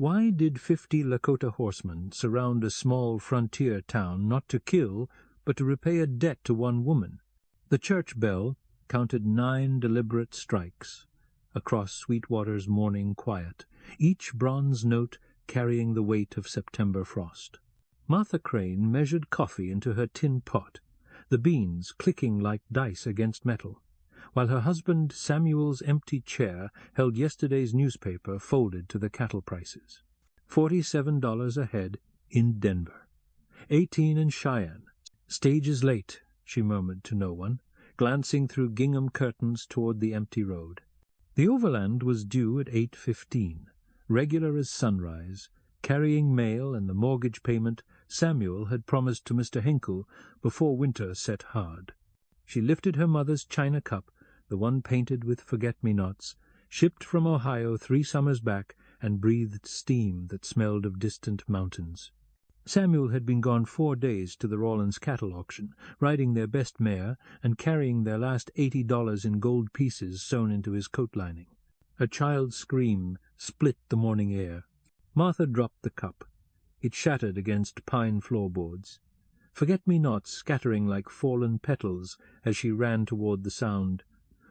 Why did 50 Lakota horsemen surround a small frontier town not to kill, but to repay a debt to one woman? The church bell counted 9 deliberate strikes across Sweetwater's morning quiet, each bronze note carrying the weight of September frost. Martha Crane measured coffee into her tin pot, the beans clicking like dice against metal, while her husband Samuel's empty chair held yesterday's newspaper folded to the cattle prices. $47 a head in Denver. 18 in Cheyenne. Stage is late, she murmured to no one, glancing through gingham curtains toward the empty road. The overland was due at 8:15, regular as sunrise, carrying mail and the mortgage payment Samuel had promised to Mr. Hinkle before winter set hard. She lifted her mother's china cup, the one painted with forget-me-nots, shipped from Ohio 3 summers back, and breathed steam that smelled of distant mountains. Samuel had been gone 4 days to the Rawlins cattle auction, riding their best mare and carrying their last $80 in gold pieces sewn into his coat lining. A child's scream split the morning air. Martha dropped the cup. It shattered against pine floorboards. Forget-me-nots scattering like fallen petals as she ran toward the sound,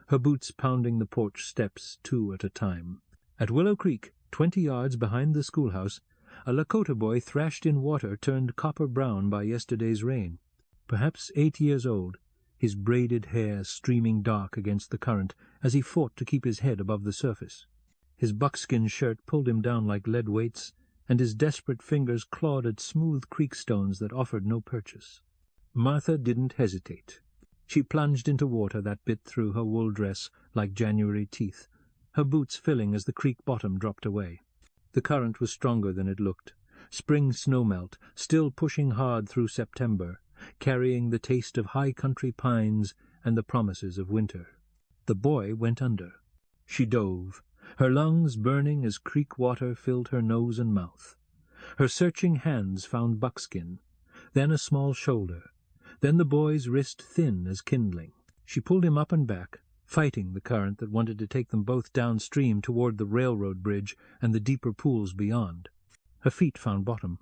her boots pounding the porch steps 2 at a time. At Willow Creek, 20 yards behind the schoolhouse, a Lakota boy thrashed in water turned copper-brown by yesterday's rain. Perhaps 8 years old, his braided hair streaming dark against the current as he fought to keep his head above the surface. His buckskin shirt pulled him down like lead weights, and his desperate fingers clawed at smooth creek stones that offered no purchase. Martha didn't hesitate. She plunged into water that bit through her wool dress like January teeth, her boots filling as the creek bottom dropped away. The current was stronger than it looked. Spring snowmelt, still pushing hard through September, carrying the taste of high-country pines and the promises of winter. The boy went under. She dove, her lungs burning as creek water filled her nose and mouth. Her searching hands found buckskin, then a small shoulder, then the boy's wrist thin as kindling. She pulled him up and back, fighting the current that wanted to take them both downstream toward the railroad bridge and the deeper pools beyond. Her feet found bottom.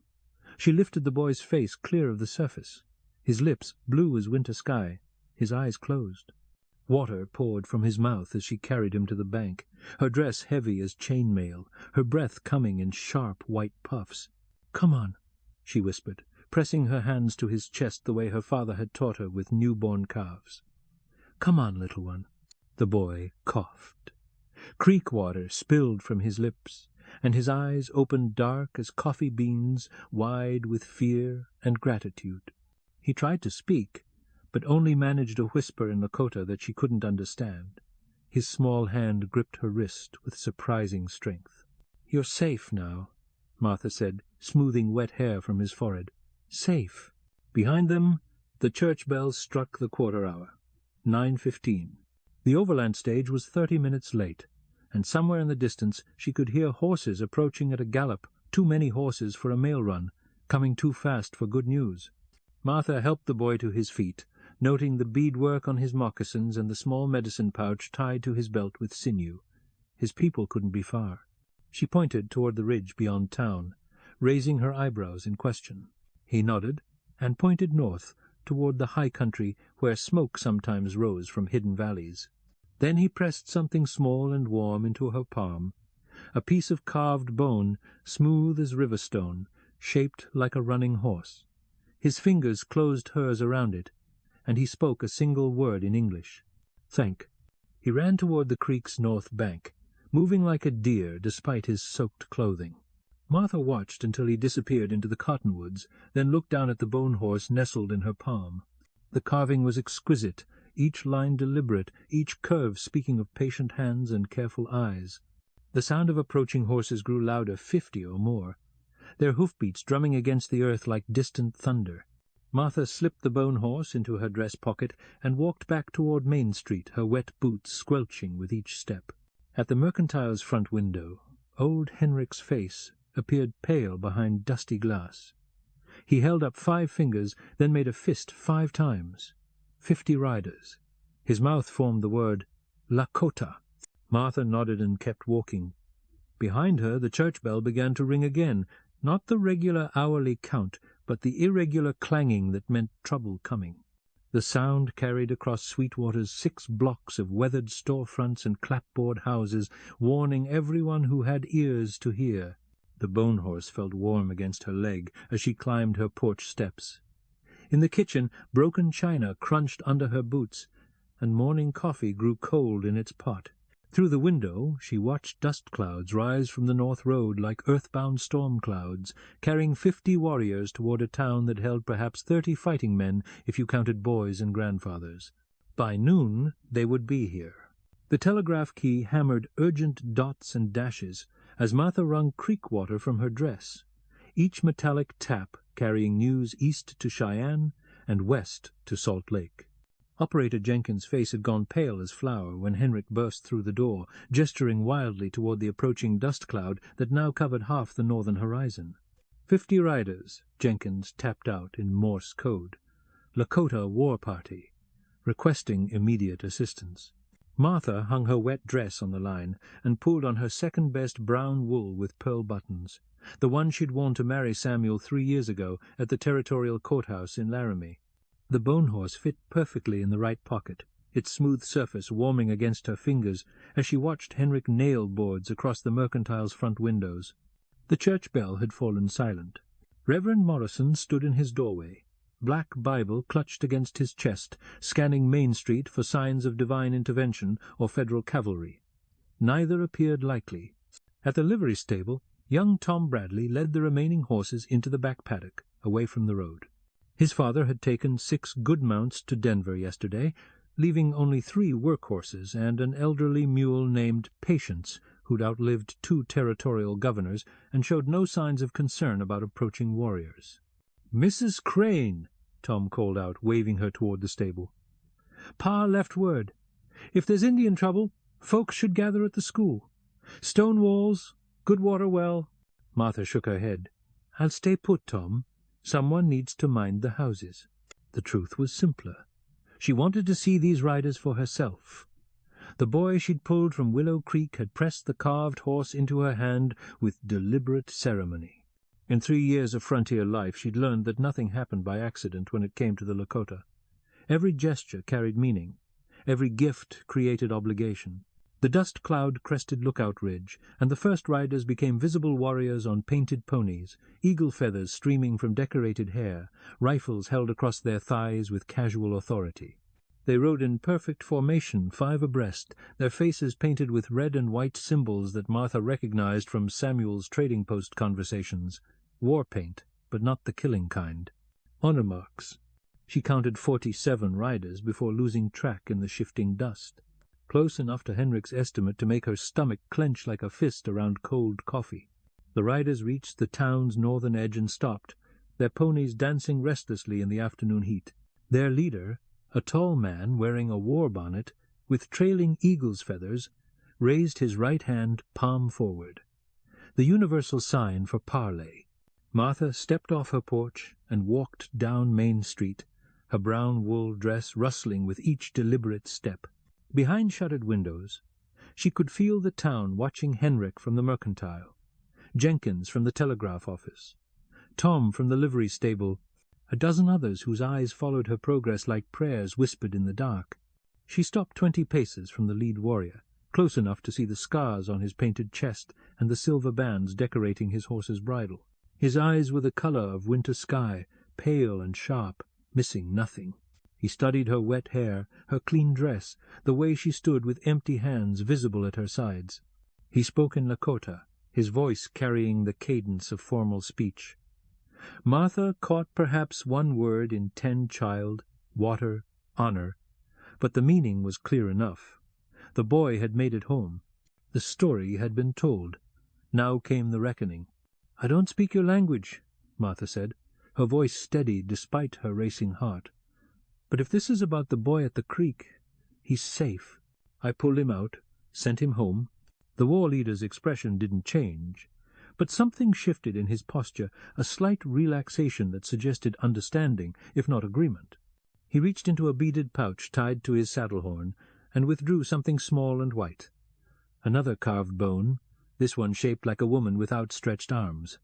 She lifted the boy's face clear of the surface, his lips blue as winter sky, his eyes closed. Water poured from his mouth as she carried him to the bank, her dress heavy as chain mail, her breath coming in sharp white puffs. "Come on," she whispered, pressing her hands to his chest the way her father had taught her with newborn calves. "Come on, little one." The boy coughed. Creek water spilled from his lips, and his eyes opened dark as coffee beans, wide with fear and gratitude. He tried to speak, but only managed a whisper in Lakota that she couldn't understand. His small hand gripped her wrist with surprising strength. "You're safe now," Martha said, smoothing wet hair from his forehead. "Safe." Behind them, the church bells struck the quarter hour. 9:15. The overland stage was 30 minutes late, and somewhere in the distance she could hear horses approaching at a gallop, too many horses for a mail run, coming too fast for good news. Martha helped the boy to his feet, noting the beadwork on his moccasins and the small medicine pouch tied to his belt with sinew. His people couldn't be far. She pointed toward the ridge beyond town, raising her eyebrows in question. He nodded, and pointed north, toward the high country where smoke sometimes rose from hidden valleys. Then he pressed something small and warm into her palm, a piece of carved bone, smooth as river stone, shaped like a running horse. His fingers closed hers around it, and he spoke a single word in English. "Thank." He ran toward the creek's north bank, moving like a deer despite his soaked clothing. Martha watched until he disappeared into the cottonwoods, then looked down at the bone horse nestled in her palm. The carving was exquisite, each line deliberate, each curve speaking of patient hands and careful eyes. The sound of approaching horses grew louder, 50 or more, their hoofbeats drumming against the earth like distant thunder. Martha slipped the bone horse into her dress pocket and walked back toward Main Street, her wet boots squelching with each step. At the Mercantile's front window, old Henrik's face appeared pale behind dusty glass. He held up 5 fingers, then made a fist 5 times. 50 riders. His mouth formed the word Lakota. Martha nodded and kept walking. Behind her the church bell began to ring again, not the regular hourly count, but the irregular clanging that meant trouble coming. The sound carried across Sweetwater's 6 blocks of weathered storefronts and clapboard houses, warning everyone who had ears to hear. The bone horse felt warm against her leg as she climbed her porch steps. In the kitchen, broken china crunched under her boots, and morning coffee grew cold in its pot. Through the window she watched dust clouds rise from the north road like earthbound storm clouds, carrying 50 warriors toward a town that held perhaps 30 fighting men if you counted boys and grandfathers. By noon they would be here. The telegraph key hammered urgent dots and dashes as Martha wrung creek water from her dress, each metallic tap carrying news east to Cheyenne and west to Salt Lake. Operator Jenkins' face had gone pale as flour when Henrik burst through the door, gesturing wildly toward the approaching dust cloud that now covered half the northern horizon. 50 riders, Jenkins tapped out in Morse code. Lakota war party, requesting immediate assistance. Martha hung her wet dress on the line and pulled on her second-best brown wool with pearl buttons, the one she'd worn to marry Samuel 3 years ago at the territorial courthouse in Laramie. The bone horse fit perfectly in the right pocket, its smooth surface warming against her fingers as she watched Henrik nail boards across the mercantile's front windows. The church bell had fallen silent. Reverend Morrison stood in his doorway, black Bible clutched against his chest, scanning Main Street for signs of divine intervention or federal cavalry. Neither appeared likely. At the livery stable, young Tom Bradley led the remaining horses into the back paddock, away from the road. His father had taken 6 good mounts to Denver yesterday, leaving only 3 work horses and an elderly mule named Patience, who'd outlived 2 territorial governors and showed no signs of concern about approaching warriors. "Mrs. Crane," Tom called out, waving her toward the stable. "Pa left word. If there's Indian trouble, folks should gather at the school. Stone walls, good water well." Martha shook her head. "I'll stay put, Tom. Someone needs to mind the houses." The truth was simpler. She wanted to see these riders for herself. The boy she'd pulled from Willow Creek had pressed the carved horse into her hand with deliberate ceremony. In 3 years of frontier life she'd learned that nothing happened by accident when it came to the Lakota. Every gesture carried meaning. Every gift created obligation. The dust cloud crested Lookout Ridge, and the first riders became visible warriors on painted ponies, eagle feathers streaming from decorated hair, rifles held across their thighs with casual authority. They rode in perfect formation, 5 abreast, their faces painted with red and white symbols that Martha recognized from Samuel's trading post conversations. War paint, but not the killing kind. Honor marks. She counted 47 riders before losing track in the shifting dust. Close enough to Henrik's estimate to make her stomach clench like a fist around cold coffee. The riders reached the town's northern edge and stopped, their ponies dancing restlessly in the afternoon heat. Their leader, a tall man wearing a war bonnet with trailing eagle's feathers, raised his right hand palm forward, the universal sign for parley. Martha stepped off her porch and walked down Main Street, her brown wool dress rustling with each deliberate step. Behind shuttered windows, she could feel the town watching Henrik from the mercantile, Jenkins from the telegraph office, Tom from the livery stable, a dozen others whose eyes followed her progress like prayers whispered in the dark. She stopped 20 paces from the lead warrior, close enough to see the scars on his painted chest and the silver bands decorating his horse's bridle. His eyes were the color of winter sky, pale and sharp, missing nothing. He studied her wet hair, her clean dress, the way she stood with empty hands visible at her sides. He spoke in Lakota, his voice carrying the cadence of formal speech. Martha caught perhaps 1 word in 10 child, water, honor, but the meaning was clear enough. The boy had made it home. The story had been told. Now came the reckoning. "I don't speak your language," Martha said, her voice steady despite her racing heart. "But if this is about the boy at the creek, he's safe. I pulled him out, sent him home." The war leader's expression didn't change, but something shifted in his posture, a slight relaxation that suggested understanding, if not agreement. He reached into a beaded pouch tied to his saddle horn and withdrew something small and white. Another carved bone, this one shaped like a woman with outstretched arms.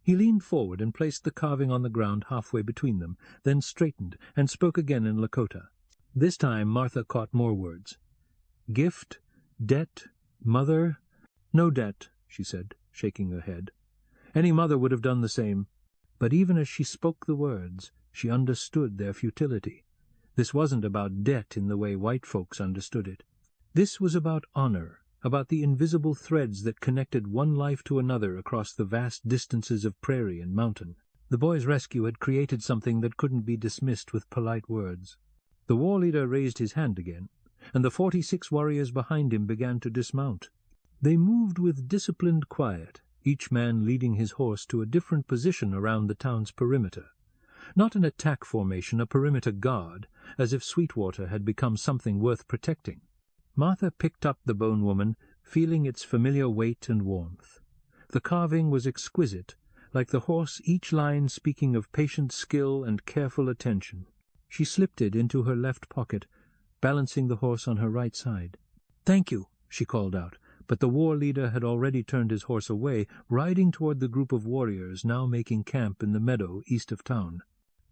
He leaned forward and placed the carving on the ground halfway between them, then straightened and spoke again in Lakota. This time Martha caught more words. "Gift, debt, mother—" "No debt," she said, shaking her head. "Any mother would have done the same." But even as she spoke the words, she understood their futility. This wasn't about debt in the way white folks understood it. This was about honor, about the invisible threads that connected one life to another across the vast distances of prairie and mountain. The boy's rescue had created something that couldn't be dismissed with polite words. The war leader raised his hand again, and the 46 warriors behind him began to dismount. They moved with disciplined quiet, each man leading his horse to a different position around the town's perimeter. Not an attack formation, a perimeter guard, as if Sweetwater had become something worth protecting. Martha picked up the bone woman, feeling its familiar weight and warmth. The carving was exquisite, like the horse, each line speaking of patient skill and careful attention. She slipped it into her left pocket, balancing the horse on her right side. "Thank you," she called out, but the war leader had already turned his horse away, riding toward the group of warriors now making camp in the meadow east of town.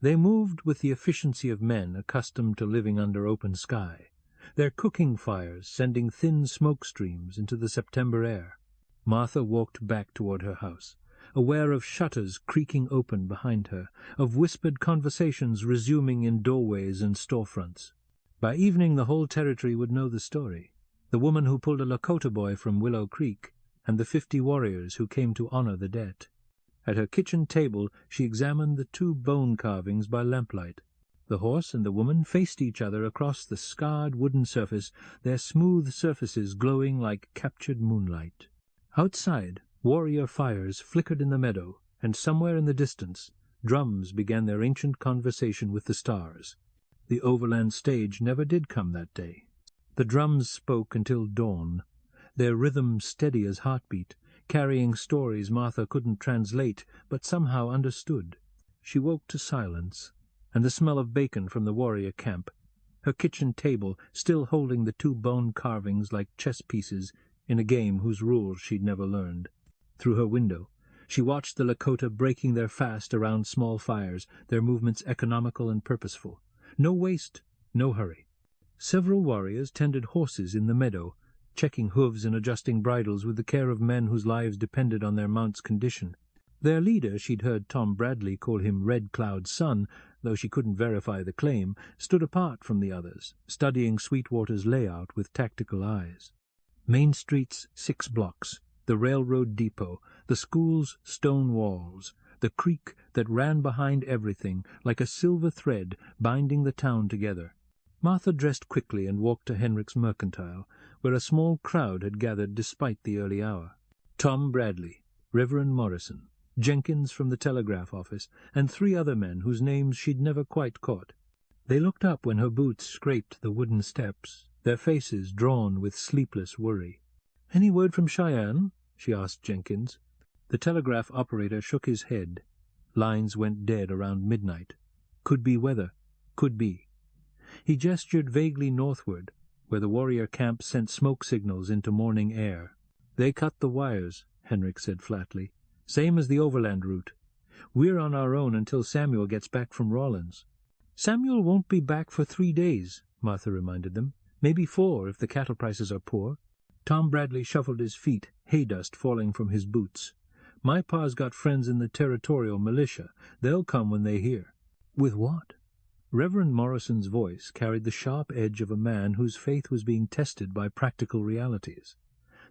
They moved with the efficiency of men accustomed to living under open sky, their cooking fires sending thin smoke streams into the September air. Martha walked back toward her house, aware of shutters creaking open behind her, of whispered conversations resuming in doorways and storefronts. By evening the whole territory would know the story. The woman who pulled a Lakota boy from Willow Creek, and the 50 warriors who came to honor the dead. At her kitchen table she examined the 2 bone carvings by lamplight. The horse and the woman faced each other across the scarred wooden surface, their smooth surfaces glowing like captured moonlight. Outside, warrior fires flickered in the meadow, and somewhere in the distance, drums began their ancient conversation with the stars. The overland stage never did come that day. The drums spoke until dawn, their rhythm steady as heartbeat, carrying stories Martha couldn't translate but somehow understood. She woke to silence, and the smell of bacon from the warrior camp, her kitchen table still holding the 2 bone carvings like chess pieces in a game whose rules she'd never learned. Through her window, she watched the Lakota breaking their fast around small fires, their movements economical and purposeful. No waste, no hurry. Several warriors tended horses in the meadow, checking hooves and adjusting bridles with the care of men whose lives depended on their mount's condition. Their leader, she'd heard Tom Bradley call him Red Cloud's son, though she couldn't verify the claim, stood apart from the others, studying Sweetwater's layout with tactical eyes. Main Street's 6 blocks, the railroad depot, the school's stone walls, the creek that ran behind everything like a silver thread binding the town together. Martha dressed quickly and walked to Henrick's Mercantile, where a small crowd had gathered despite the early hour. Tom Bradley, Reverend Morrison, Jenkins from the telegraph office, and 3 other men whose names she'd never quite caught. They looked up when her boots scraped the wooden steps, their faces drawn with sleepless worry. "Any word from Cheyenne?" she asked Jenkins. The telegraph operator shook his head. Lines went dead around midnight. Could be weather. Could be. He gestured vaguely northward, where the warrior camp sent smoke signals into morning air. "They cut the wires," Henrik said flatly. "Same as the overland route. We're on our own until Samuel gets back from Rawlins." "Samuel won't be back for 3 days," Martha reminded them. "Maybe 4 if the cattle prices are poor." Tom Bradley shuffled his feet, hay dust falling from his boots. "My pa's got friends in the territorial militia. They'll come when they hear." "With what?" Reverend Morrison's voice carried the sharp edge of a man whose faith was being tested by practical realities.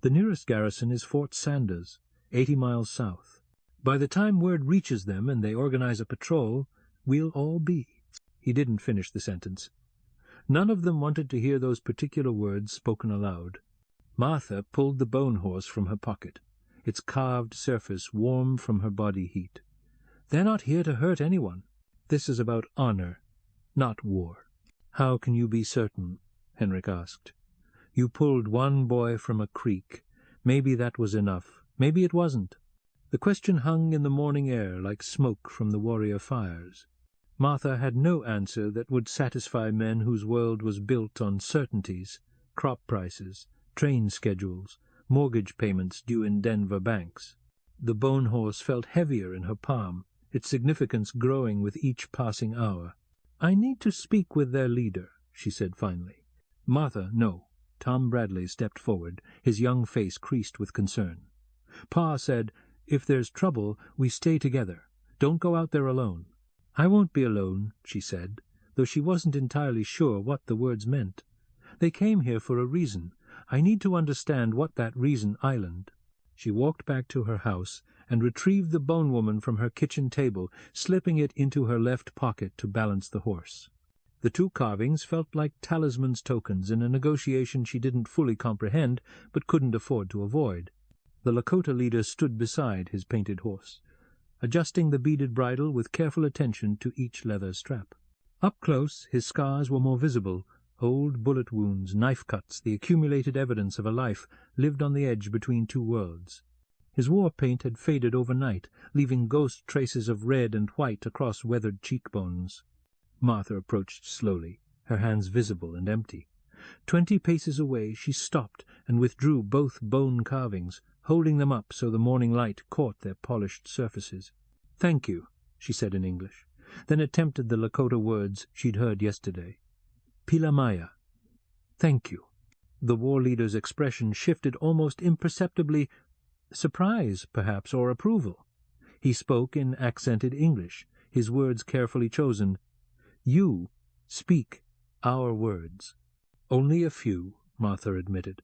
"The nearest garrison is Fort Sanders, 80 miles south. By the time word reaches them and they organize a patrol, we'll all be—" He didn't finish the sentence. None of them wanted to hear those particular words spoken aloud. Martha pulled the bone horse from her pocket, its carved surface warm from her body heat. "They're not here to hurt anyone. This is about honor, not war." "How can you be certain?" Henrik asked. "You pulled 1 boy from a creek. Maybe that was enough. Maybe it wasn't." The question hung in the morning air like smoke from the warrior fires. Martha had no answer that would satisfy men whose world was built on certainties, crop prices, train schedules, mortgage payments due in Denver banks. The bone horse felt heavier in her palm, its significance growing with each passing hour. "I need to speak with their leader," she said finally. "Martha, no." Tom Bradley stepped forward, his young face creased with concern. "Pa said, if there's trouble, we stay together. Don't go out there alone." "I won't be alone," she said, though she wasn't entirely sure what the words meant. "They came here for a reason. I need to understand what that reason island." She walked back to her house and retrieved the bone woman from her kitchen table, slipping it into her left pocket to balance the horse. The two carvings felt like talisman's tokens in a negotiation she didn't fully comprehend but couldn't afford to avoid. The Lakota leader stood beside his painted horse, adjusting the beaded bridle with careful attention to each leather strap. Up close, his scars were more visible, old bullet wounds, knife cuts, the accumulated evidence of a life lived on the edge between two worlds. His war paint had faded overnight, leaving ghost traces of red and white across weathered cheekbones. Martha approached slowly, her hands visible and empty. 20 paces away she stopped and withdrew both bone carvings, holding them up so the morning light caught their polished surfaces. "Thank you," she said in English, then attempted the Lakota words she'd heard yesterday. "Pilamaya." "Thank you." The war leader's expression shifted almost imperceptibly, surprise, perhaps, or approval. He spoke in accented English, his words carefully chosen. "You speak our words." "Only a few," Martha admitted.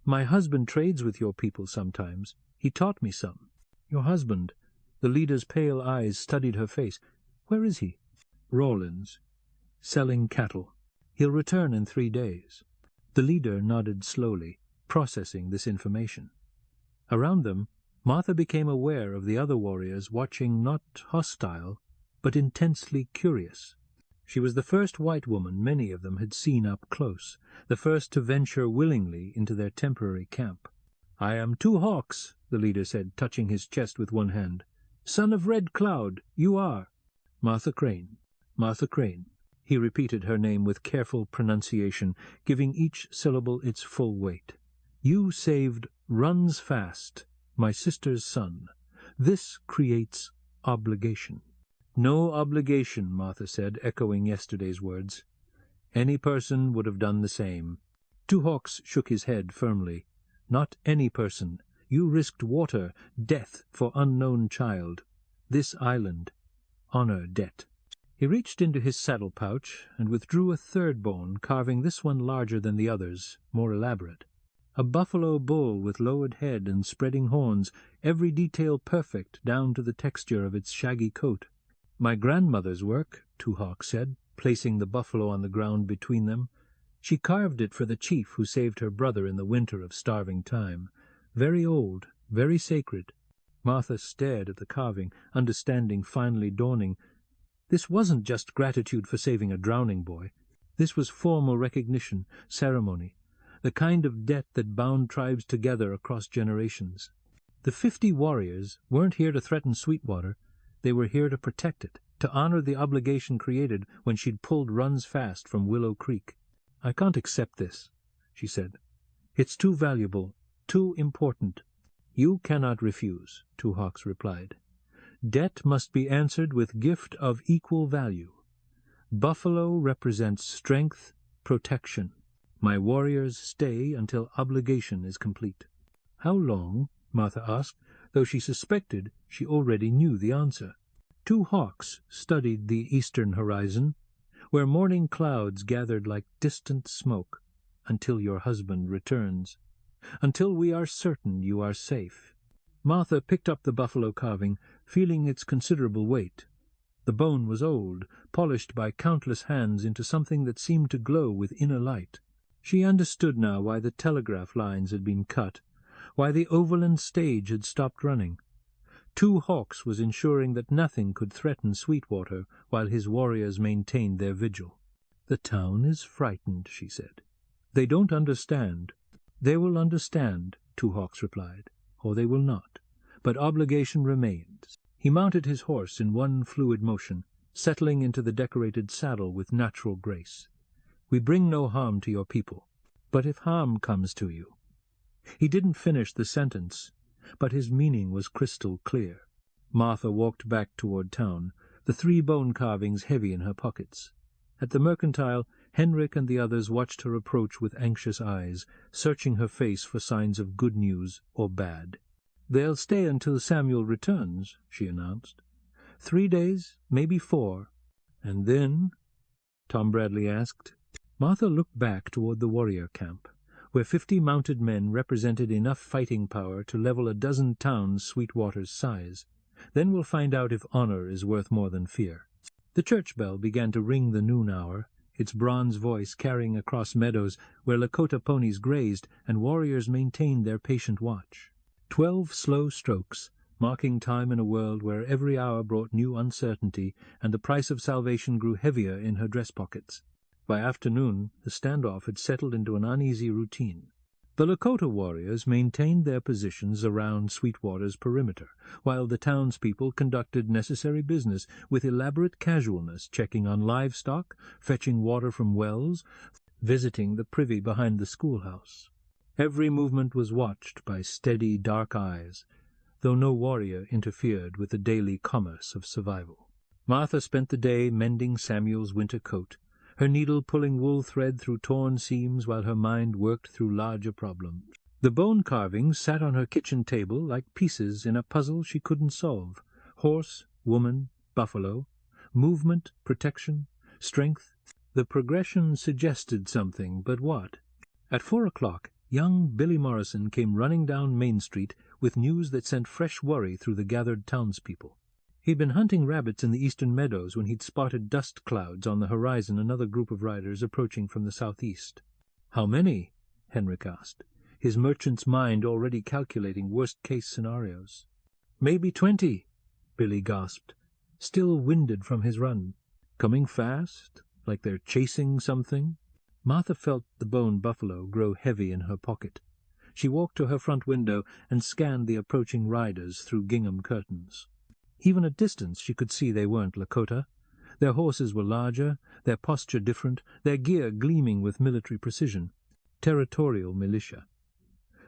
"My husband trades with your people sometimes. He taught me some." "Your husband?" The leader's pale eyes studied her face. "Where is he?" "Rawlins. Selling cattle. He'll return in 3 days." The leader nodded slowly, processing this information. Around them, Martha became aware of the other warriors watching, not hostile, but intensely curious. She was the first white woman many of them had seen up close, the first to venture willingly into their temporary camp. "I am Two Hawks," the leader said, touching his chest with one hand. "Son of Red Cloud, you are." "Martha Crane. Martha Crane." He repeated her name with careful pronunciation, giving each syllable its full weight. "You saved Runs Fast, my sister's son. This creates obligation." "No obligation," Martha said, echoing yesterday's words. "Any person would have done the same." Two Hawks shook his head firmly. "Not any person. You risked water, death for unknown child. This island. Honor debt." He reached into his saddle pouch and withdrew a third bone, carving this one larger than the others, more elaborate. A buffalo bull with lowered head and spreading horns, every detail perfect down to the texture of its shaggy coat. "My grandmother's work," Two Hawks said, placing the buffalo on the ground between them. "She carved it for the chief who saved her brother in the winter of starving time. Very old, very sacred." Martha stared at the carving, understanding finally dawning. This wasn't just gratitude for saving a drowning boy. This was formal recognition, ceremony, the kind of debt that bound tribes together across generations. The 50 warriors weren't here to threaten Sweetwater. They were here to protect it, to honor the obligation created when she'd pulled Runs Fast from Willow Creek. "I can't accept this," she said. "It's too valuable, too important." "You cannot refuse," Two Hawks replied. "Debt must be answered with gift of equal value. Buffalo represents strength, protection. My warriors stay until obligation is complete." "How long?" Martha asked, though she suspected she already knew the answer. Two Hawks studied the eastern horizon, where morning clouds gathered like distant smoke. "Until your husband returns. Until we are certain you are safe." Martha picked up the buffalo carving, feeling its considerable weight. The bone was old, polished by countless hands into something that seemed to glow with inner light. She understood now why the telegraph lines had been cut, why the overland stage had stopped running. Two Hawks was ensuring that nothing could threaten Sweetwater while his warriors maintained their vigil. "The town is frightened," she said. "They don't understand." "They will understand," Two Hawks replied, "or they will not. But obligation remains." He mounted his horse in one fluid motion, settling into the decorated saddle with natural grace. "We bring no harm to your people. But if harm comes to you, He didn't finish the sentence, but his meaning was crystal clear. Martha walked back toward town, the 3 bone carvings heavy in her pockets. At the Mercantile, Henrik and the others watched her approach with anxious eyes, searching her face for signs of good news or bad. "They'll stay until Samuel returns," she announced. 3 days, maybe 4. "And then?" Tom Bradley asked. Martha looked back toward the warrior camp, where 50 mounted men represented enough fighting power to level a dozen towns Sweetwater's size. "Then we'll find out if honor is worth more than fear." The church bell began to ring the noon hour, its bronze voice carrying across meadows where Lakota ponies grazed and warriors maintained their patient watch. 12 slow strokes, marking time in a world where every hour brought new uncertainty and the price of salvation grew heavier in her dress pockets. By afternoon, the standoff had settled into an uneasy routine. The Lakota warriors maintained their positions around Sweetwater's perimeter, while the townspeople conducted necessary business with elaborate casualness, checking on livestock, fetching water from wells, visiting the privy behind the schoolhouse. Every movement was watched by steady, dark eyes, though no warrior interfered with the daily commerce of survival. Martha spent the day mending Samuel's winter coat, her needle pulling wool thread through torn seams while her mind worked through larger problems. The bone carvings sat on her kitchen table like pieces in a puzzle she couldn't solve. Horse, woman, buffalo, movement, protection, strength. The progression suggested something, but what? At 4 o'clock, young Billy Morrison came running down Main Street with news that sent fresh worry through the gathered townspeople. He'd been hunting rabbits in the eastern meadows when he'd spotted dust clouds on the horizon, another group of riders approaching from the southeast. "How many?" Henrik asked, his merchant's mind already calculating worst-case scenarios. "Maybe 20, Billy gasped, still winded from his run. "Coming fast, like they're chasing something?" Martha felt the bone buffalo grow heavy in her pocket. She walked to her front window and scanned the approaching riders through gingham curtains. Even at distance she could see they weren't Lakota. Their horses were larger, their posture different, their gear gleaming with military precision. Territorial militia.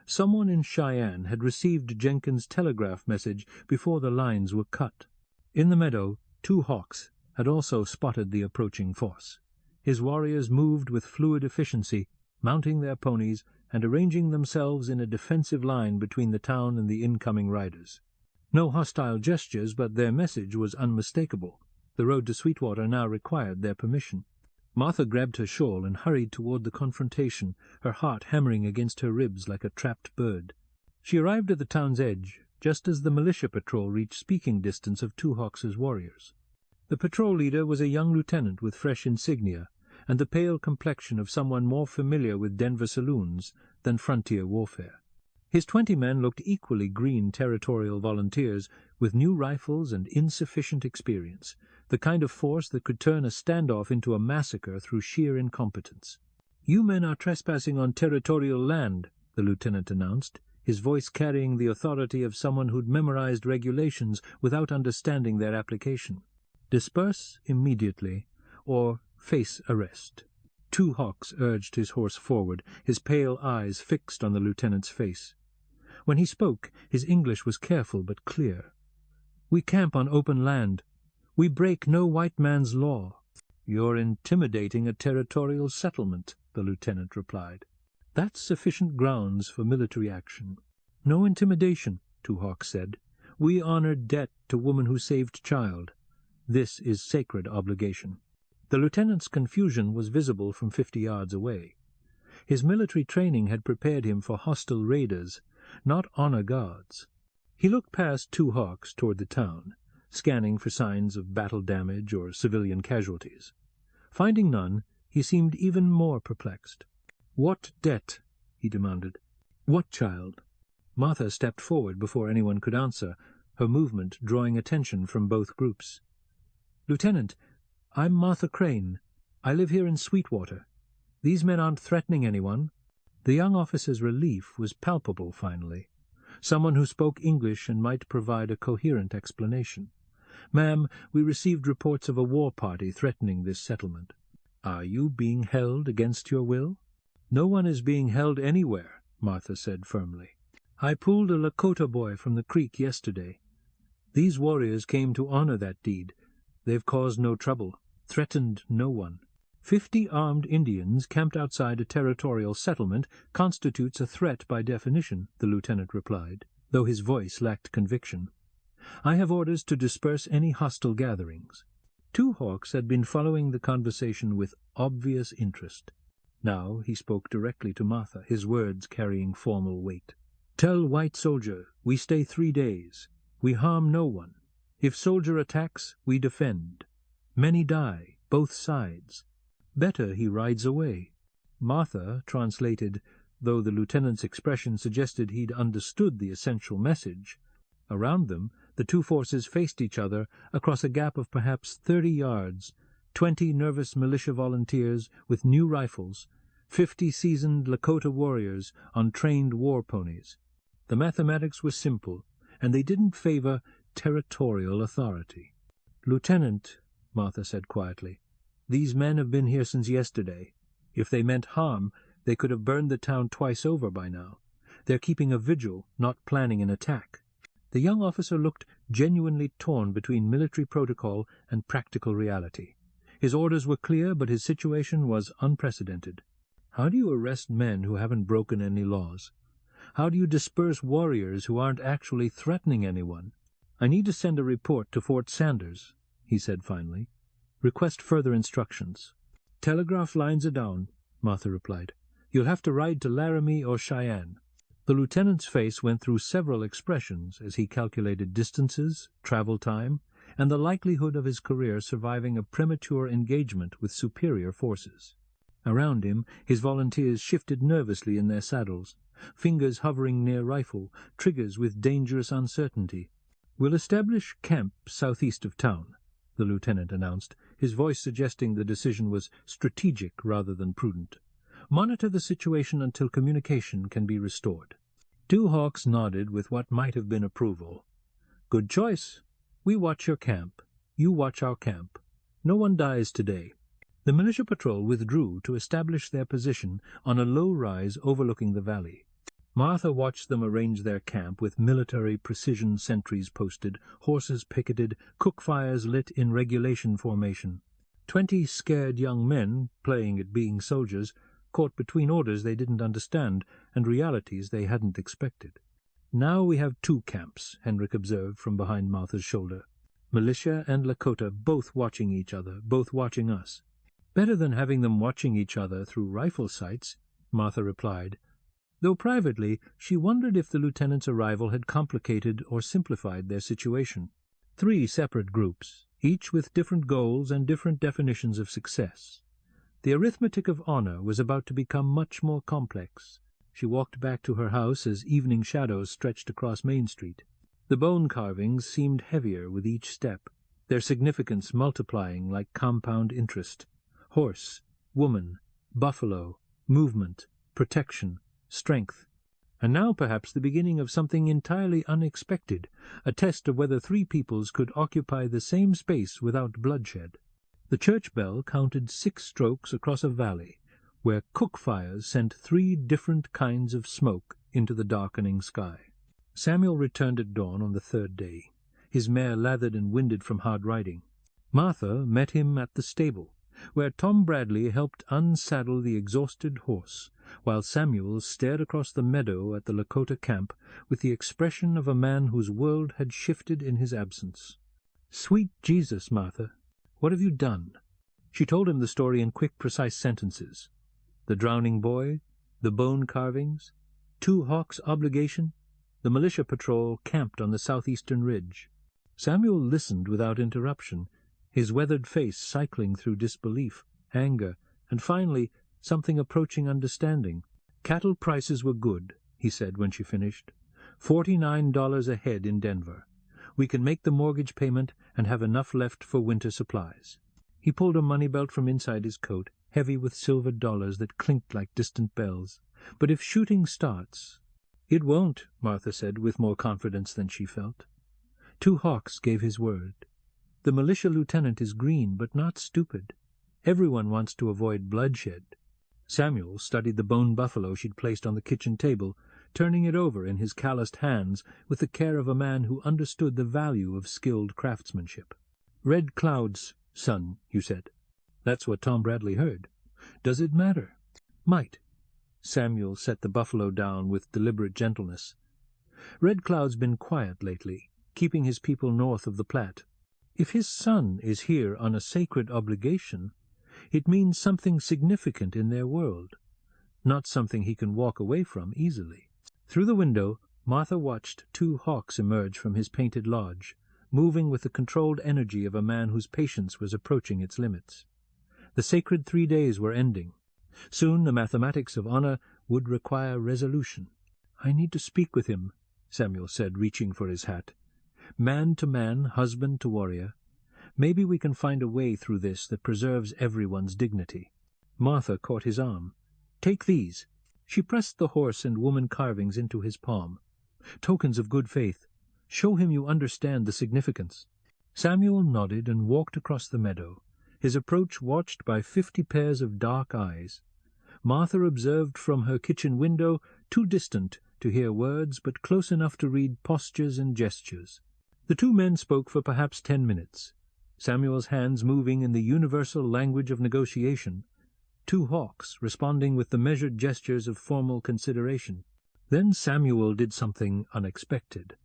Someone in Cheyenne had received Jenkins' telegraph message before the lines were cut. In the meadow, 2 hawks had also spotted the approaching force. His warriors moved with fluid efficiency, mounting their ponies and arranging themselves in a defensive line between the town and the incoming riders. No hostile gestures, but their message was unmistakable. The road to Sweetwater now required their permission. Martha grabbed her shawl and hurried toward the confrontation, her heart hammering against her ribs like a trapped bird. She arrived at the town's edge, just as the militia patrol reached speaking distance of Two Hawks' warriors. The patrol leader was a young lieutenant with fresh insignia, and the pale complexion of someone more familiar with Denver saloons than frontier warfare. His 20 men looked equally green territorial volunteers with new rifles and insufficient experience, the kind of force that could turn a standoff into a massacre through sheer incompetence. "You men are trespassing on territorial land," the lieutenant announced, his voice carrying the authority of someone who'd memorized regulations without understanding their application. "Disperse immediately, or face arrest." Two Hawks urged his horse forward, his pale eyes fixed on the lieutenant's face. When he spoke, his English was careful but clear. "We camp on open land. We break no white man's law." "You're intimidating a territorial settlement," the lieutenant replied. "That's sufficient grounds for military action." "No intimidation," Two Hawks said. "We honor debt to woman who saved child. This is sacred obligation." The lieutenant's confusion was visible from 50 yards away. His military training had prepared him for hostile raiders, not honor guards. He looked past Two Hawks toward the town, scanning for signs of battle damage or civilian casualties. Finding none, he seemed even more perplexed. "What debt?" he demanded. "What child?" Martha stepped forward before anyone could answer, her movement drawing attention from both groups. "Lieutenant, I'm Martha Crane. I live here in Sweetwater. These men aren't threatening anyone." The young officer's relief was palpable finally. Someone who spoke English and might provide a coherent explanation. "Ma'am, we received reports of a war party threatening this settlement." "Are you being held against your will?" "No one is being held anywhere," Martha said firmly. "I pulled a Lakota boy from the creek yesterday. These warriors came to honor that deed. They've caused no trouble, threatened no one. 50 armed Indians camped outside a territorial settlement constitutes a threat by definition," the lieutenant replied, though his voice lacked conviction. "I have orders to disperse any hostile gatherings." Two Hawks had been following the conversation with obvious interest. Now he spoke directly to Martha, his words carrying formal weight. "Tell white soldier we stay 3 days. We harm no one. If soldier attacks, we defend. Many die, both sides. Better he rides away." Martha translated, though the lieutenant's expression suggested he'd understood the essential message. Around them, the two forces faced each other across a gap of perhaps 30 yards, 20 nervous militia volunteers with new rifles, 50 seasoned Lakota warriors on trained war ponies. The mathematics were simple, and they didn't favor territorial authority. "Lieutenant," Martha said quietly, "these men have been here since yesterday. If they meant harm, they could have burned the town twice over by now. They're keeping a vigil, not planning an attack." The young officer looked genuinely torn between military protocol and practical reality. His orders were clear, but his situation was unprecedented. How do you arrest men who haven't broken any laws? How do you disperse warriors who aren't actually threatening anyone? "I need to send a report to Fort Sanders," he said finally. "Request further instructions." "Telegraph lines are down," Martha replied. "You'll have to ride to Laramie or Cheyenne." The lieutenant's face went through several expressions as he calculated distances, travel time, and the likelihood of his career surviving a premature engagement with superior forces. Around him, his volunteers shifted nervously in their saddles, fingers hovering near rifle, triggers with dangerous uncertainty. "We'll establish camp southeast of town," the lieutenant announced, his voice suggesting the decision was strategic rather than prudent. "Monitor the situation until communication can be restored." Two Hawks nodded with what might have been approval. "Good choice. We watch your camp. You watch our camp. No one dies today." The militia patrol withdrew to establish their position on a low rise overlooking the valley. Martha watched them arrange their camp with military precision sentries posted, horses picketed, cook fires lit in regulation formation. 20 scared young men, playing at being soldiers, caught between orders they didn't understand and realities they hadn't expected. "Now we have 2 camps," Henrik observed from behind Martha's shoulder. "Militia and Lakota both watching each other, both watching us." "Better than having them watching each other through rifle sights," Martha replied, though privately she wondered if the lieutenant's arrival had complicated or simplified their situation. 3 separate groups, each with different goals and different definitions of success. The arithmetic of honor was about to become much more complex. She walked back to her house as evening shadows stretched across Main Street. The bone carvings seemed heavier with each step, their significance multiplying like compound interest. Horse, woman, buffalo, movement, protection, strength. And now perhaps the beginning of something entirely unexpected, a test of whether 3 peoples could occupy the same space without bloodshed. The church bell counted 6 strokes across a valley, where cook fires sent 3 different kinds of smoke into the darkening sky. Samuel returned at dawn on the 3rd day, his mare lathered and winded from hard riding. Martha met him at the stable, where Tom Bradley helped unsaddle the exhausted horse, while Samuel stared across the meadow at the Lakota camp with the expression of a man whose world had shifted in his absence. "Sweet Jesus, Martha, what have you done?" She told him the story in quick, precise sentences. The drowning boy, the bone carvings, Two Hawks' obligation, the militia patrol camped on the southeastern ridge. Samuel listened without interruption, his weathered face cycling through disbelief, anger, and finally something approaching understanding. "Cattle prices were good," he said when she finished. $49 a head in Denver. We can make the mortgage payment and have enough left for winter supplies. He pulled a money belt from inside his coat, heavy with silver dollars that clinked like distant bells. "But if shooting starts—" "It won't," Martha said with more confidence than she felt. Two Hawks gave his word. The militia lieutenant is green, but not stupid. Everyone wants to avoid bloodshed. Samuel studied the bone buffalo she'd placed on the kitchen table, turning it over in his calloused hands with the care of a man who understood the value of skilled craftsmanship. "Red Cloud's son, you said. That's what Tom Bradley heard. Does it matter?" "Might." Samuel set the buffalo down with deliberate gentleness. "Red Cloud's been quiet lately, keeping his people north of the Platte. If his son is here on a sacred obligation, it means something significant in their world, not something he can walk away from easily." Through the window, Martha watched 2 hawks emerge from his painted lodge, moving with the controlled energy of a man whose patience was approaching its limits. The sacred 3 days were ending. Soon the mathematics of honor would require resolution. "I need to speak with him," Samuel said, reaching for his hat. "Man to man, husband to warrior. Maybe we can find a way through this that preserves everyone's dignity." Martha caught his arm. "Take these." She pressed the horse and woman carvings into his palm. "Tokens of good faith. Show him you understand the significance." Samuel nodded and walked across the meadow, his approach watched by 50 pairs of dark eyes. Martha observed from her kitchen window, too distant to hear words, but close enough to read postures and gestures. The 2 men spoke for perhaps 10 minutes, Samuel's hands moving in the universal language of negotiation, 2 hawks responding with the measured gestures of formal consideration. Then Samuel did something unexpected.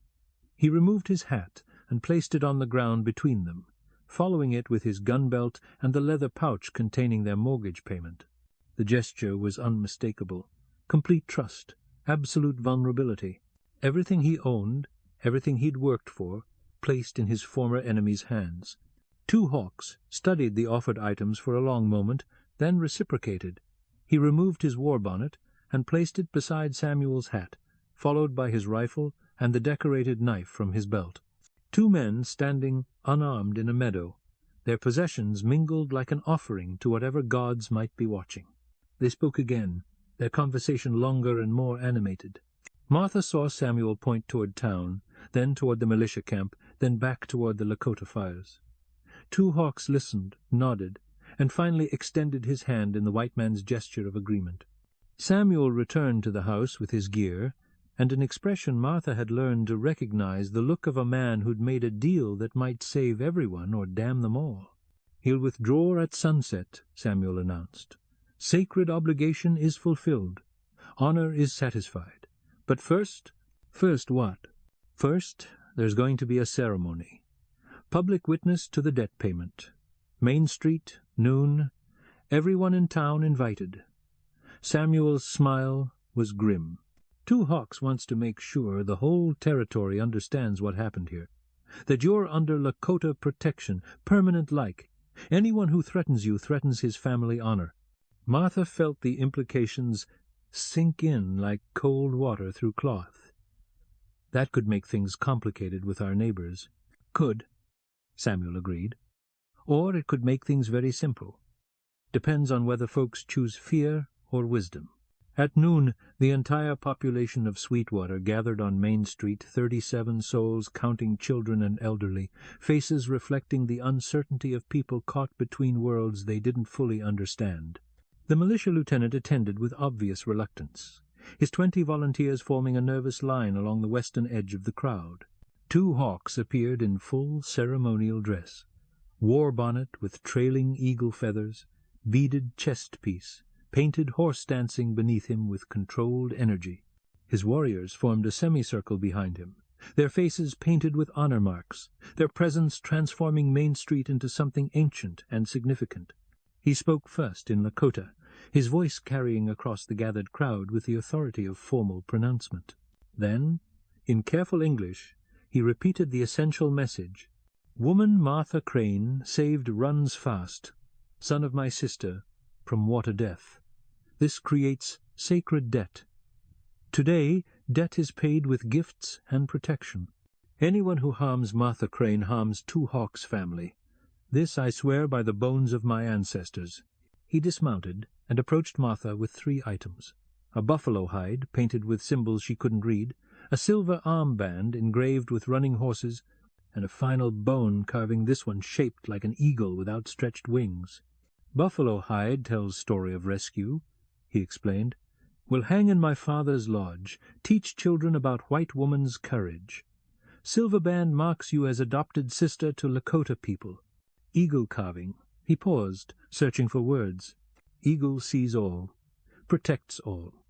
He removed his hat and placed it on the ground between them, following it with his gun belt and the leather pouch containing their mortgage payment. The gesture was unmistakable. Complete trust, absolute vulnerability. Everything he owned, everything he'd worked for, placed in his former enemy's hands. 2 hawks studied the offered items for a long moment, then reciprocated. He removed his war bonnet and placed it beside Samuel's hat, followed by his rifle and the decorated knife from his belt. 2 men standing unarmed in a meadow, their possessions mingled like an offering to whatever gods might be watching. They spoke again, their conversation longer and more animated. Martha saw Samuel point toward town, then toward the militia camp, then back toward the Lakota fires. 2 hawks listened, nodded, and finally extended his hand in the white man's gesture of agreement. Samuel returned to the house with his gear, and an expression Martha had learned to recognize, the look of a man who'd made a deal that might save everyone or damn them all. "He'll withdraw at sunset," Samuel announced. "Sacred obligation is fulfilled. Honor is satisfied. But first..." "First what?" "First, there's going to be a ceremony. Public witness to the debt payment. Main Street, noon. Everyone in town invited." Samuel's smile was grim. 2 hawks wants to make sure the whole territory understands what happened here. That you're under Lakota protection, permanent like. Anyone who threatens you threatens his family honor. Martha felt the implications sink in like cold water through cloth. "That could make things complicated with our neighbors." "Could," Samuel agreed. "Or it could make things very simple. Depends on whether folks choose fear or wisdom." At noon, the entire population of Sweetwater gathered on Main Street, 37 souls, counting children and elderly, faces reflecting the uncertainty of people caught between worlds they didn't fully understand. The militia lieutenant attended with obvious reluctance, his 20 volunteers forming a nervous line along the western edge of the crowd. 2 hawks appeared in full ceremonial dress, war bonnet with trailing eagle feathers, beaded chest piece, painted horse dancing beneath him with controlled energy. His warriors formed a semicircle behind him, their faces painted with honor marks, their presence transforming Main Street into something ancient and significant. He spoke first in Lakota, his voice carrying across the gathered crowd with the authority of formal pronouncement. Then, in careful English, he repeated the essential message. "Woman Martha Crane saved Runs Fast, son of my sister, from water death. This creates sacred debt. Today, debt is paid with gifts and protection. Anyone who harms Martha Crane harms 2 Hawks' family. This I swear by the bones of my ancestors." He dismounted and approached Martha with 3 items: a buffalo hide painted with symbols she couldn't read, a silver armband engraved with running horses, and a final bone carving, this one shaped like an eagle with outstretched wings. Buffalo hide tells story of rescue, he explained. "Will hang in my father's lodge, teach children about white woman's courage. Silver band marks you as adopted sister to Lakota people. Eagle carving." He paused, searching for words. "Eagle sees all, protects all.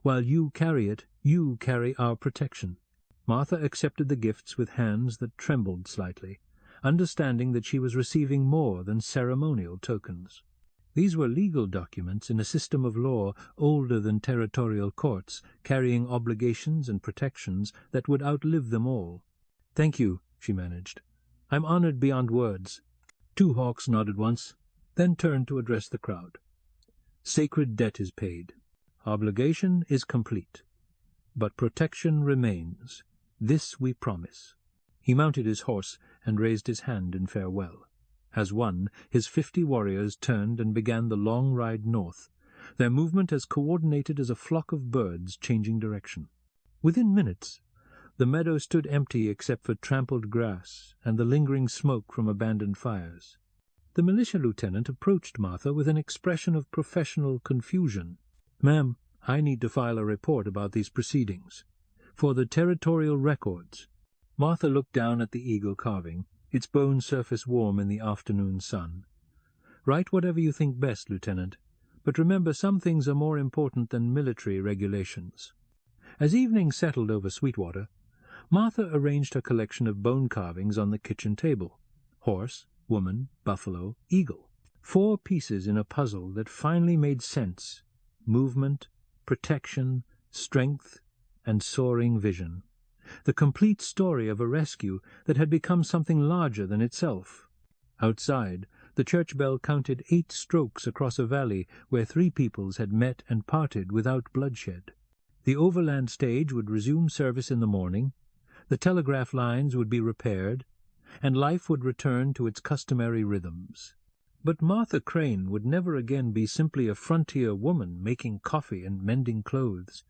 While you carry it, you carry our protection." Martha accepted the gifts with hands that trembled slightly, understanding that she was receiving more than ceremonial tokens. These were legal documents in a system of law older than territorial courts, carrying obligations and protections that would outlive them all. "Thank you," she managed. "I'm honored beyond words." Two Hawks nodded once, then turned to address the crowd. "Sacred debt is paid. Obligation is complete. But protection remains. This we promise." He mounted his horse and raised his hand in farewell. As one, his 50 warriors turned and began the long ride north, their movement as coordinated as a flock of birds changing direction. Within minutes, the meadow stood empty except for trampled grass and the lingering smoke from abandoned fires. The militia lieutenant approached Martha with an expression of professional confusion. "Ma'am, I need to file a report about these proceedings. For the territorial records." Martha looked down at the eagle carving, its bone surface warm in the afternoon sun. "Write whatever you think best, Lieutenant, but remember some things are more important than military regulations." As evening settled over Sweetwater, Martha arranged her collection of bone carvings on the kitchen table. Horse, woman, buffalo, eagle. 4 pieces in a puzzle that finally made sense. Movement, protection, strength, and soaring vision. The complete story of a rescue that had become something larger than itself. Outside, the church bell counted 8 strokes across a valley where 3 peoples had met and parted without bloodshed. The overland stage would resume service in the morning, the telegraph lines would be repaired, and life would return to its customary rhythms. But Martha Crane would never again be simply a frontier woman making coffee and mending clothes.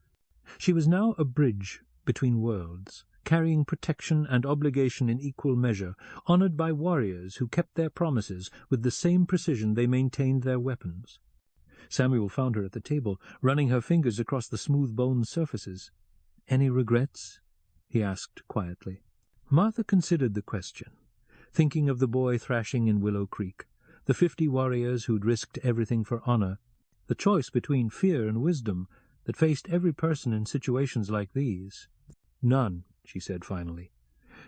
She was now a bridge between worlds, carrying protection and obligation in equal measure, honored by warriors who kept their promises with the same precision they maintained their weapons. Samuel found her at the table, running her fingers across the smooth bone surfaces. "Any regrets?" he asked quietly. Martha considered the question, thinking of the boy thrashing in Willow Creek, the 50 warriors who'd risked everything for honor, the choice between fear and wisdom that faced every person in situations like these. "None," she said finally.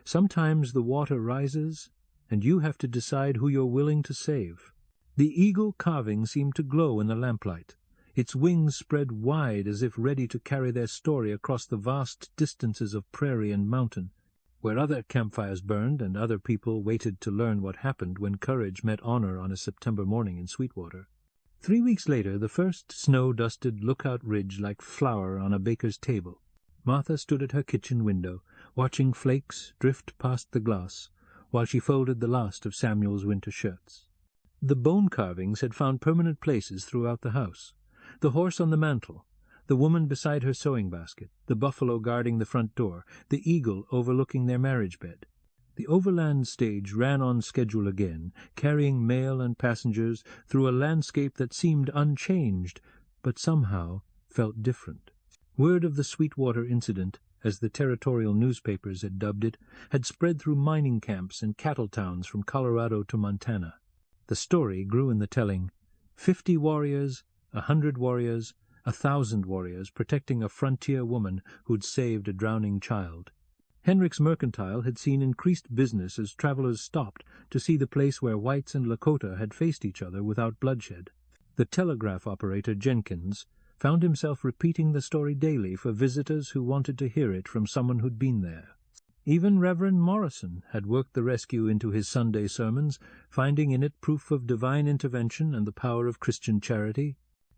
"Sometimes the water rises, and you have to decide who you're willing to save." The eagle carving seemed to glow in the lamplight, its wings spread wide as if ready to carry their story across the vast distances of prairie and mountain, where other campfires burned and other people waited to learn what happened when courage met honor on a September morning in Sweetwater. 3 weeks later, the first snow-dusted lookout ridge like flour on a baker's table. Martha stood at her kitchen window, watching flakes drift past the glass, while she folded the last of Samuel's winter shirts. The bone carvings had found permanent places throughout the house. The horse on the mantel, the woman beside her sewing basket, the buffalo guarding the front door, the eagle overlooking their marriage bed. The overland stage ran on schedule again, carrying mail and passengers through a landscape that seemed unchanged, but somehow felt different. Word of the Sweetwater incident, as the territorial newspapers had dubbed it, had spread through mining camps and cattle towns from Colorado to Montana. The story grew in the telling. 50 warriors, 100 warriors, 1,000 warriors protecting a frontier woman who'd saved a drowning child. Henrik's Mercantile had seen increased business as travelers stopped to see the place where whites and Lakota had faced each other without bloodshed. The telegraph operator Jenkins found himself repeating the story daily for visitors who wanted to hear it from someone who'd been there. Even Reverend Morrison had worked the rescue into his Sunday sermons, finding in it proof of divine intervention and the power of Christian charity.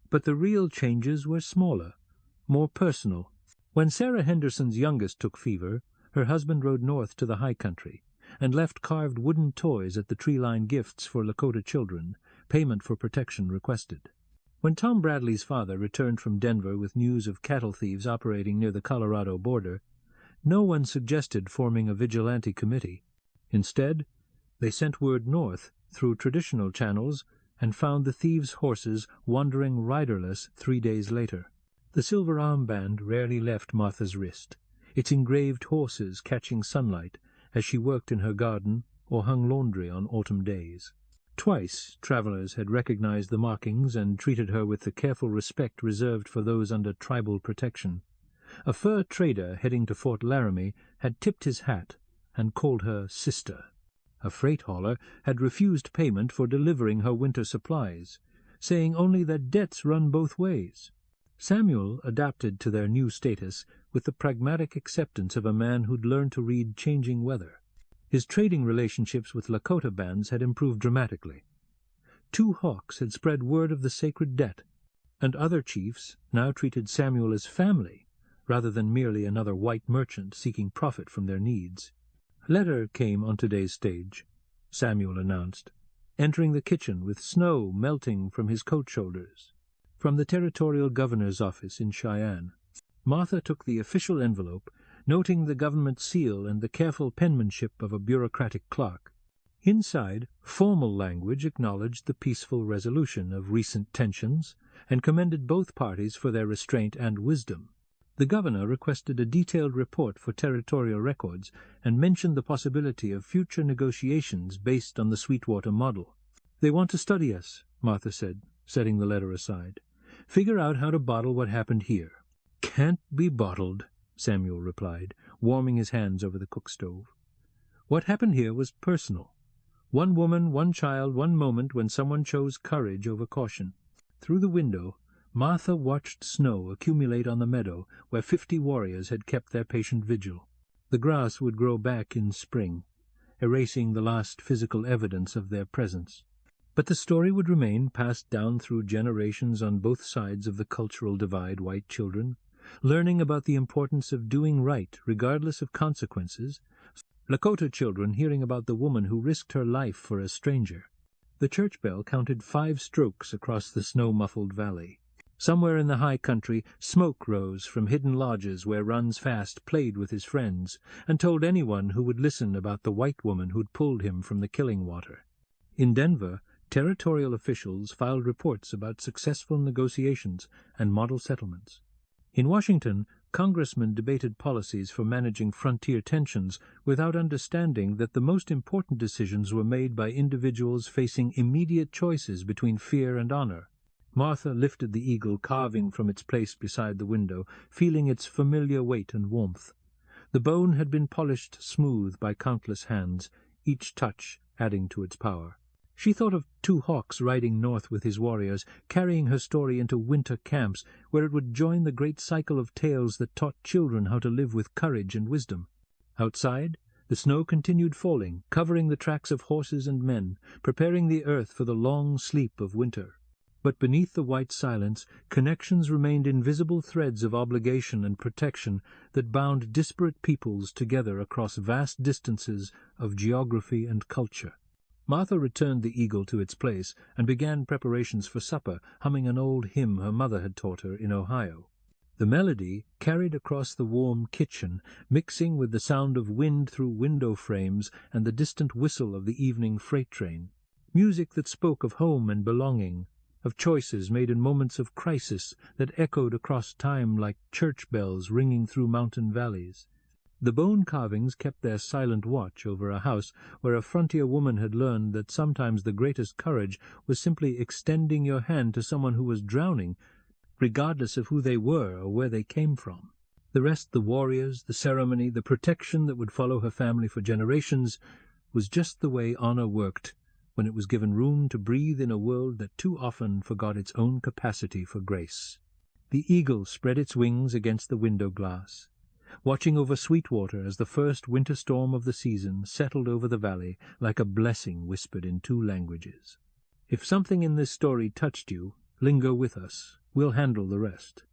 But the real changes were smaller, more personal. When Sarah Henderson's youngest took fever, her husband rode north to the high country and left carved wooden toys at the tree-line gifts for Lakota children, payment for protection requested. When Tom Bradley's father returned from Denver with news of cattle thieves operating near the Colorado border, no one suggested forming a vigilante committee. Instead, they sent word north, through traditional channels, and found the thieves' horses wandering riderless 3 days later. The silver armband rarely left Martha's wrist, its engraved horses catching sunlight as she worked in her garden or hung laundry on autumn days. Twice travellers had recognized the markings and treated her with the careful respect reserved for those under tribal protection. A fur trader heading to Fort Laramie had tipped his hat and called her sister. A freight hauler had refused payment for delivering her winter supplies, saying only that debts run both ways. Samuel adapted to their new status with the pragmatic acceptance of a man who'd learned to read changing weather. His trading relationships with Lakota bands had improved dramatically. 2 hawks had spread word of the sacred debt, and other chiefs now treated Samuel as family, rather than merely another white merchant seeking profit from their needs. "Letter came on today's stage," Samuel announced, entering the kitchen with snow melting from his coat shoulders. "From the territorial governor's office in Cheyenne." Martha took the official envelope, noting the government seal and the careful penmanship of a bureaucratic clerk. Inside, formal language acknowledged the peaceful resolution of recent tensions and commended both parties for their restraint and wisdom. The governor requested a detailed report for territorial records and mentioned the possibility of future negotiations based on the Sweetwater model. "They want to study us," Martha said, setting the letter aside. "Figure out how to bottle what happened here." "Can't be bottled," Samuel replied, warming his hands over the cook stove. "What happened here was personal. One woman, one child, one moment when someone chose courage over caution." Through the window, Martha watched snow accumulate on the meadow where 50 warriors had kept their patient vigil. The grass would grow back in spring, erasing the last physical evidence of their presence. But the story would remain passed down through generations on both sides of the cultural divide. White children, learning about the importance of doing right regardless of consequences, Lakota children hearing about the woman who risked her life for a stranger. The church bell counted 5 strokes across the snow-muffled valley. Somewhere in the high country, smoke rose from hidden lodges where Runs Fast played with his friends and told anyone who would listen about the white woman who'd pulled him from the killing water. In Denver, territorial officials filed reports about successful negotiations and model settlements. In Washington, congressmen debated policies for managing frontier tensions without understanding that the most important decisions were made by individuals facing immediate choices between fear and honor. Martha lifted the eagle carving from its place beside the window, feeling its familiar weight and warmth. The bone had been polished smooth by countless hands, each touch adding to its power. She thought of 2 hawks riding north with his warriors, carrying her story into winter camps, where it would join the great cycle of tales that taught children how to live with courage and wisdom. Outside, the snow continued falling, covering the tracks of horses and men, preparing the earth for the long sleep of winter. But beneath the white silence, connections remained invisible threads of obligation and protection that bound disparate peoples together across vast distances of geography and culture. Martha returned the eagle to its place and began preparations for supper, humming an old hymn her mother had taught her in Ohio. The melody carried across the warm kitchen, mixing with the sound of wind through window frames and the distant whistle of the evening freight train. Music that spoke of home and belonging, of choices made in moments of crisis that echoed across time like church bells ringing through mountain valleys. The bone carvings kept their silent watch over a house where a frontier woman had learned that sometimes the greatest courage was simply extending your hand to someone who was drowning, regardless of who they were or where they came from. The rest, the warriors, the ceremony, the protection that would follow her family for generations, was just the way honor worked when it was given room to breathe in a world that too often forgot its own capacity for grace. The eagle spread its wings against the window glass, watching over Sweetwater as the first winter storm of the season settled over the valley like a blessing whispered in 2 languages. If something in this story touched you, linger with us. We'll handle the rest.